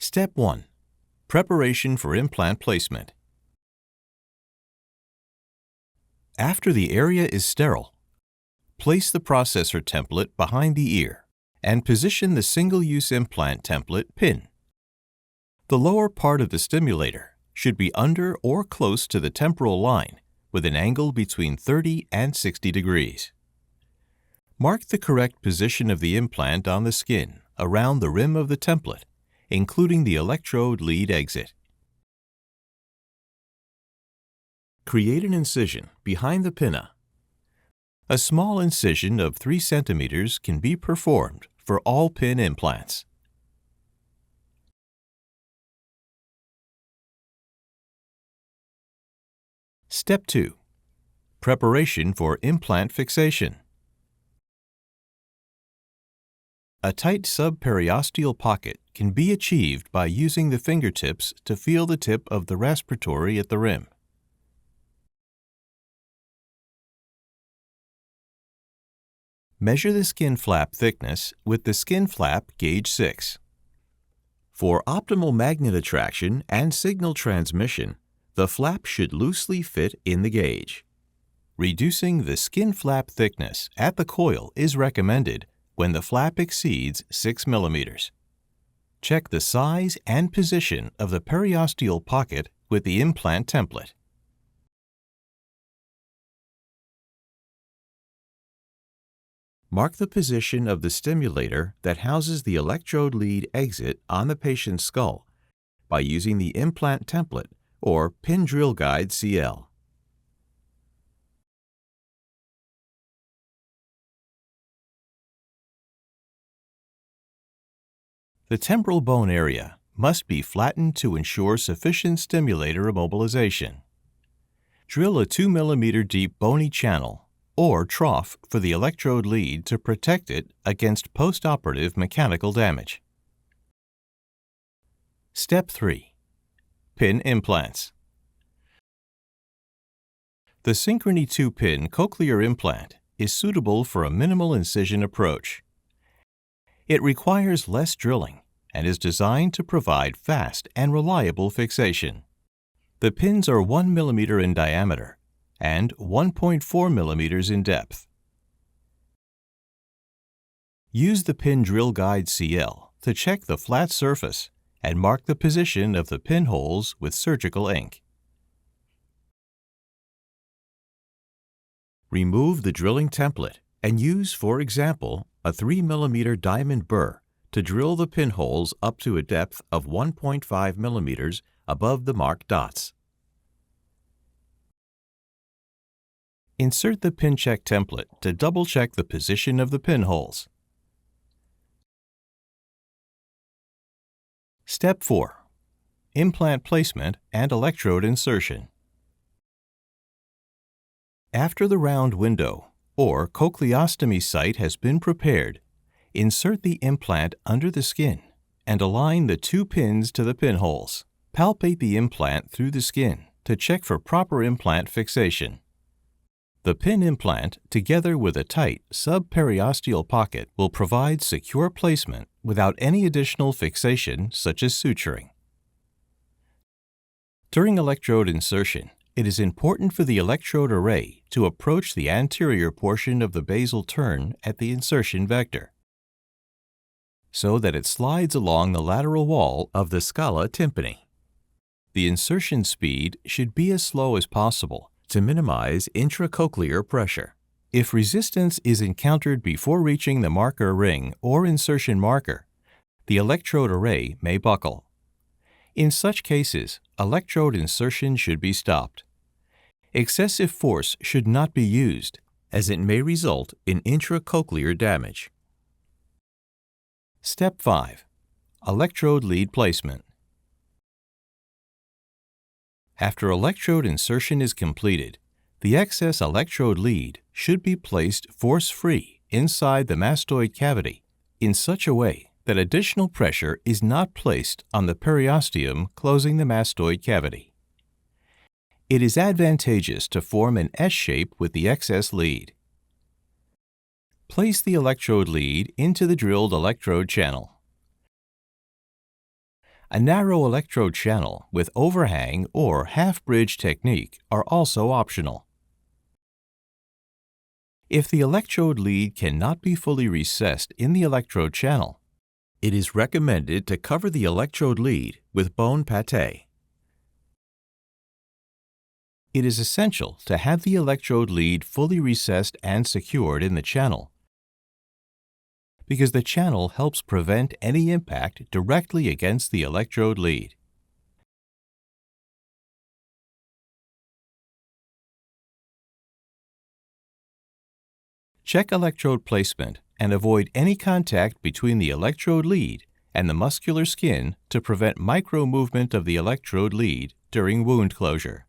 Step 1. Preparation for implant placement. After the area is sterile, place the processor template behind the ear and position the single-use implant template pin. The lower part of the stimulator should be under or close to the temporal line with an angle between 30 and 60 degrees. Mark the correct position of the implant on the skin around the rim of the template, including the electrode lead exit. Create an incision behind the pinna. A small incision of 3 cm can be performed for all pin implants. Step 2. Preparation for implant fixation. A tight subperiosteal pocket can be achieved by using the fingertips to feel the tip of the respiratory at the rim. Measure the skin flap thickness with the skin flap gauge 6. For optimal magnet attraction and signal transmission, the flap should loosely fit in the gauge. Reducing the skin flap thickness at the coil is recommended when the flap exceeds 6 mm. Check the size and position of the periosteal pocket with the implant template. Mark the position of the stimulator that houses the electrode lead exit on the patient's skull by using the implant template or pin drill guide CL. The temporal bone area must be flattened to ensure sufficient stimulator immobilization. Drill a 2 mm deep bony channel or trough for the electrode lead to protect it against postoperative mechanical damage. Step 3. Pin implants. The SYNCHRONY 2-pin cochlear implant is suitable for a minimal incision approach. It requires less drilling and is designed to provide fast and reliable fixation. The pins are 1 mm in diameter and 1.4 mm in depth. Use the pin drill guide CL to check the flat surface and mark the position of the pinholes with surgical ink. Remove the drilling template and use, for example, a 3 mm diamond burr to drill the pinholes up to a depth of 1.5 mm above the marked dots. Insert the pin check template to double-check the position of the pinholes. Step 4. Implant placement and electrode insertion. After the round window or cochleostomy site has been prepared, insert the implant under the skin and align the 2 pins to the pinholes. Palpate the implant through the skin to check for proper implant fixation. The pin implant, together with a tight subperiosteal pocket, will provide secure placement without any additional fixation such as suturing. During electrode insertion, it is important for the electrode array to approach the anterior portion of the basal turn at the insertion vector, so that it slides along the lateral wall of the scala tympani. The insertion speed should be as slow as possible to minimize intracochlear pressure. If resistance is encountered before reaching the marker ring or insertion marker, the electrode array may buckle. In such cases, electrode insertion should be stopped. Excessive force should not be used, as it may result in intracochlear damage. Step 5. Electrode lead placement. After electrode insertion is completed, the excess electrode lead should be placed force-free inside the mastoid cavity in such a way that additional pressure is not placed on the periosteum closing the mastoid cavity. It is advantageous to form an S shape with the excess lead. Place the electrode lead into the drilled electrode channel. A narrow electrode channel with overhang or half-bridge technique are also optional. If the electrode lead cannot be fully recessed in the electrode channel, it is recommended to cover the electrode lead with bone pâté. It is essential to have the electrode lead fully recessed and secured in the channel, because the channel helps prevent any impact directly against the electrode lead. Check electrode placement and avoid any contact between the electrode lead and the muscular skin to prevent micro-movement of the electrode lead during wound closure.